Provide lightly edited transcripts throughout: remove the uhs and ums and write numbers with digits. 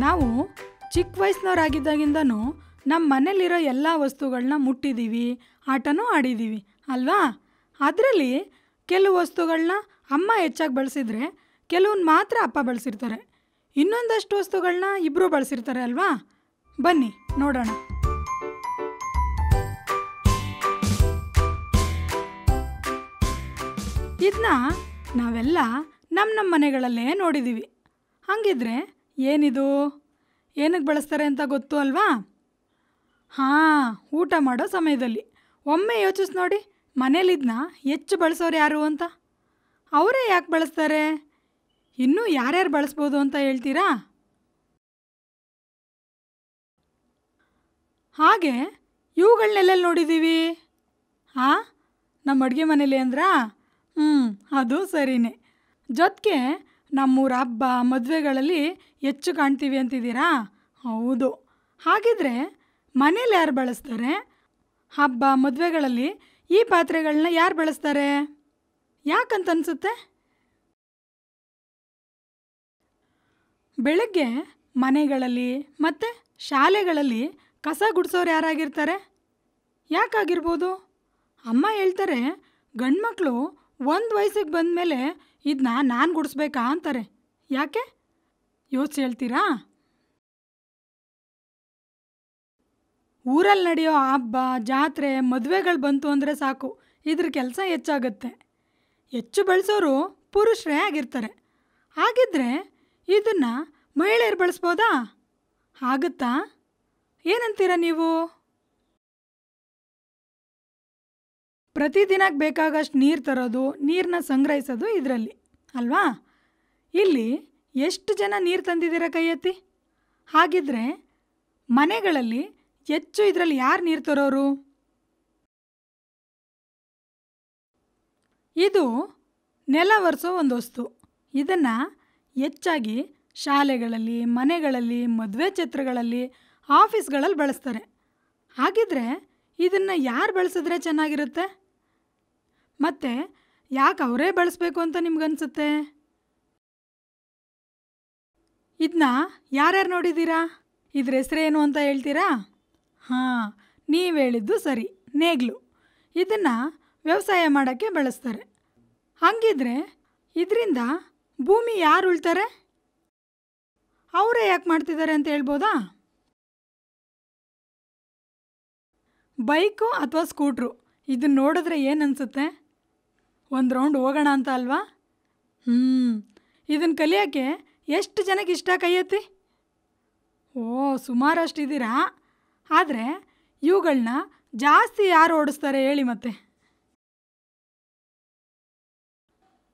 ನಾವು ಚಿಕ್ಕ ವಯಸ್ಸಿನವರಾಗಿದ್ದಾಗಿಂದನೂ ನಮ್ಮ ಮನೇಲಿರೋ ಎಲ್ಲ ವಸ್ತುಗಳನ್ನ ಮುಟ್ಟಿದ್ದೀವಿ, ಆಟನೂ ಆಡಿದ್ದೀವಿ ಅಲ್ವಾ? ಅದರಲ್ಲಿ ಕೆಲವು ವಸ್ತುಗಳನ್ನ ಅಮ್ಮ ಹೆಚ್ಚಾಗಿ ಬಳಸಿದರೆ ಕೆಲವನ್ನ ಮಾತ್ರ ಅಪ್ಪ ಬಳಸಿರ್ತಾರೆ. ಇನ್ನೊಂದಷ್ಟು ವಸ್ತುಗಳನ್ನ ಇಬ್ಬರು ಬಳಸಿರ್ತಾರೆ ಅಲ್ವಾ? ಬನ್ನಿ ನೋಡೋಣ. ಇದನ್ನ ನಾವೆಲ್ಲ ನಮ್ಮ ಮನೆಗಳಲ್ಲೇ ನೋಡಿದ್ದೀವಿ. ಹಾಗಿದ್ರೆ ಏನಿದು, ಏನಕ್ಕೆ ಬಳಸ್ತಾರೆ ಅಂತ ಗೊತ್ತು ಅಲ್ವಾ? ಹಾಂ, ಊಟ ಮಾಡೋ ಸಮಯದಲ್ಲಿ. ಒಮ್ಮೆ ಯೋಚಿಸಿ ನೋಡಿ, ಮನೇಲಿದ್ನ ಹೆಚ್ಚು ಬಳಸೋರು ಯಾರು ಅಂತ. ಅವರೇ ಯಾಕೆ ಬಳಸ್ತಾರೆ? ಇನ್ನೂ ಯಾರ್ಯಾರು ಬಳಸ್ಬೋದು ಅಂತ ಹೇಳ್ತೀರಾ? ಹಾಗೆ ಇವುಗಳನ್ನೆಲ್ಲೆಲ್ಲಿ ನೋಡಿದ್ದೀವಿ? ಹಾಂ, ನಮ್ಮ ಅಡುಗೆ ಮನೇಲಿ ಅಂದ್ರಾ? ಅದು ಸರಿನೇ. ಜೊತೆಗೆ ನಮ್ಮೂರ ಹಬ್ಬ ಮದುವೆಗಳಲ್ಲಿ ಹೆಚ್ಚು ಕಾಣ್ತೀವಿ ಅಂತಿದ್ದೀರಾ? ಹೌದು. ಹಾಗಿದ್ರೆ ಮನೇಲಿ ಯಾರು ಬಳಸ್ತಾರೆ? ಹಬ್ಬ ಮದುವೆಗಳಲ್ಲಿ ಈ ಪಾತ್ರೆಗಳನ್ನ ಯಾರು ಬಳಸ್ತಾರೆ? ಯಾಕಂತ ಅನಿಸುತ್ತೆ? ಬೆಳಗ್ಗೆ ಮನೆಗಳಲ್ಲಿ ಮತ್ತು ಶಾಲೆಗಳಲ್ಲಿ ಕಸ ಗುಡಿಸೋರು ಯಾರಾಗಿರ್ತಾರೆ? ಯಾಕಾಗಿರ್ಬೋದು? ಅಮ್ಮ ಹೇಳ್ತಾರೆ, ಗಂಡ್ಮಕ್ಳು ಒಂದು ವಯಸ್ಸಿಗೆ ಬಂದಮೇಲೆ ಇದನ್ನ ನಾನು ಗುಡಿಸ್ಬೇಕಾ ಅಂತಾರೆ. ಯಾಕೆ ಯೋಚಿಸಿ ಹೇಳ್ತೀರಾ? ಊರಲ್ಲಿ ನಡೆಯೋ ಹಬ್ಬ, ಜಾತ್ರೆ, ಮದುವೆಗಳು ಬಂತು ಅಂದರೆ ಸಾಕು, ಇದ್ರ ಕೆಲಸ ಹೆಚ್ಚಾಗುತ್ತೆ. ಹೆಚ್ಚು ಬಳಸೋರು ಪುರುಷರೇ ಆಗಿರ್ತಾರೆ. ಹಾಗಿದ್ರೆ ಇದನ್ನು ಮಹಿಳೆಯರು ಬಳಸ್ಬೋದಾ? ಆಗುತ್ತಾ? ಏನಂತೀರ ನೀವು? ಪ್ರತಿದಿನಕ್ಕೆ ಬೇಕಾಗಷ್ಟು ನೀರು ತರೋದು, ನೀರನ್ನ ಸಂಗ್ರಹಿಸೋದು ಇದರಲ್ಲಿ ಅಲ್ವಾ? ಇಲ್ಲಿ ಎಷ್ಟು ಜನ ನೀರು ತಂದಿದ್ದೀರಾ ಕೈ ಎತ್ತಿ? ಹಾಗಿದ್ರೆ ಮನೆಗಳಲ್ಲಿ ಹೆಚ್ಚು ಇದರಲ್ಲಿ ಯಾರು ನೀರು ತರೋರು? ಇದು ನೆಲ ಒರೆಸೋ ಒಂದು ವಸ್ತು. ಇದನ್ನು ಹೆಚ್ಚಾಗಿ ಶಾಲೆಗಳಲ್ಲಿ, ಮನೆಗಳಲ್ಲಿ, ಮದುವೆ ಛತ್ರಗಳಲ್ಲಿ, ಆಫೀಸ್ಗಳಲ್ಲಿ ಬಳಸ್ತಾರೆ. ಹಾಗಿದ್ರೆ ಇದನ್ನು ಯಾರು ಬಳಸಿದ್ರೆ ಚೆನ್ನಾಗಿರುತ್ತೆ? ಮತ್ತು ಯಾಕೆ ಅವರೇ ಬಳಸಬೇಕು ಅಂತ ನಿಮ್ಗನ್ಸುತ್ತೆ? ಇದನ್ನ ಯಾರ್ಯಾರು ನೋಡಿದ್ದೀರಾ? ಇದ್ರ ಹೆಸರೇನು ಅಂತ ಹೇಳ್ತೀರಾ? ಹಾಂ, ನೀವು ಹೇಳಿದ್ದು ಸರಿ, ನೇಗಿಲು. ಇದನ್ನು ವ್ಯವಸಾಯ ಮಾಡೋಕ್ಕೆ ಬಳಸ್ತಾರೆ. ಹಾಗಿದ್ರೆ ಇದರಿಂದ ಭೂಮಿ ಯಾರು ಉಳ್ತಾರೆ? ಅವರೇ ಯಾಕೆ ಮಾಡ್ತಿದ್ದಾರೆ ಅಂತ ಹೇಳ್ಬೋದಾ? ಬೈಕು ಅಥವಾ ಸ್ಕೂಟ್ರು ಇದನ್ನು ನೋಡಿದ್ರೆ ಏನು ಅನಿಸುತ್ತೆ? ಒಂದು ರೌಂಡ್ ಹೋಗೋಣ ಅಂತ ಅಲ್ವಾ? ಇದನ್ನು ಕಲಿಯೋಕ್ಕೆ ಎಷ್ಟು ಜನಕ್ಕೆ ಇಷ್ಟ? ಕೈ ಎತ್ತಿ. ಓ, ಸುಮಾರಷ್ಟಿದ್ದೀರಾ. ಆದರೆ ಇವುಗಳನ್ನ ಜಾಸ್ತಿ ಯಾರು ಓಡಿಸ್ತಾರೆ ಹೇಳಿ ಮತ್ತೆ?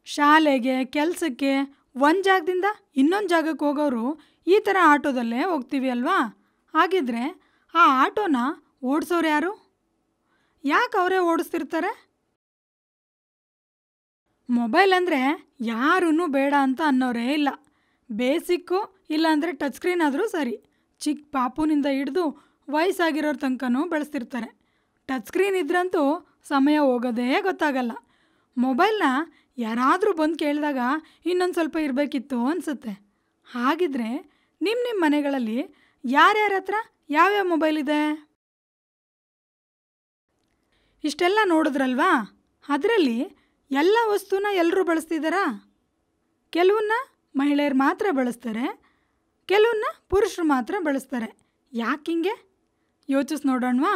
ಶಾಲೆಗೆ, ಕೆಲಸಕ್ಕೆ ಒಂದು ಜಾಗದಿಂದ ಇನ್ನೊಂದು ಜಾಗಕ್ಕೆ ಹೋಗೋರು ಈ ಥರ ಆಟೋದಲ್ಲೇ ಹೋಗ್ತೀವಿ ಅಲ್ವಾ? ಹಾಗಿದ್ರೆ ಆ ಆಟೋನ ಓಡಿಸೋರು ಯಾರು? ಯಾಕೆ ಅವರೇ ಓಡಿಸ್ತಿರ್ತಾರೆ? ಮೊಬೈಲ್ ಅಂದರೆ ಯಾರೂ ಬೇಡ ಅಂತ ಅನ್ನೋರೇ ಇಲ್ಲ. ಬೇಸಿಕ್ಕು ಇಲ್ಲಾಂದರೆ ಟಚ್ ಸ್ಕ್ರೀನ್ ಆದರೂ ಸರಿ. ಚಿಕ್ಕ ಪಾಪುನಿಂದ ಹಿಡಿದು ವಯಸ್ಸಾಗಿರೋರ ತನಕನೂ ಬಳಸ್ತಿರ್ತಾರೆ. ಟಚ್ ಸ್ಕ್ರೀನ್ ಇದ್ರಂತೂ ಸಮಯ ಹೋಗೋದೇ ಗೊತ್ತಾಗಲ್ಲ. ಮೊಬೈಲ್ನ ಯಾರಾದರೂ ಬಂದು ಕೇಳಿದಾಗ ಇನ್ನೊಂದು ಸ್ವಲ್ಪ ಇರಬೇಕಿತ್ತು ಅನಿಸುತ್ತೆ. ಹಾಗಿದ್ರೆ ನಿಮ್ಮ ಮನೆಗಳಲ್ಲಿ ಯಾರ್ಯಾರ ಹತ್ರ ಯಾವ್ಯಾವ ಮೊಬೈಲ್ ಇದೆ? ಇಷ್ಟೆಲ್ಲ ನೋಡಿದ್ರಲ್ವಾ? ಅದರಲ್ಲಿ ಎಲ್ಲ ವಸ್ತುನ ಎಲ್ಲರೂ ಬಳಸ್ತಿದ್ದಾರಾ? ಕೆಲವನ್ನ ಮಹಿಳೆಯರು ಮಾತ್ರ ಬಳಸ್ತಾರೆ, ಕೆಲವನ್ನ ಪುರುಷರು ಮಾತ್ರ ಬಳಸ್ತಾರೆ. ಯಾಕಿಂಗೆ ಯೋಚಿಸಿ ನೋಡೋಣವಾ?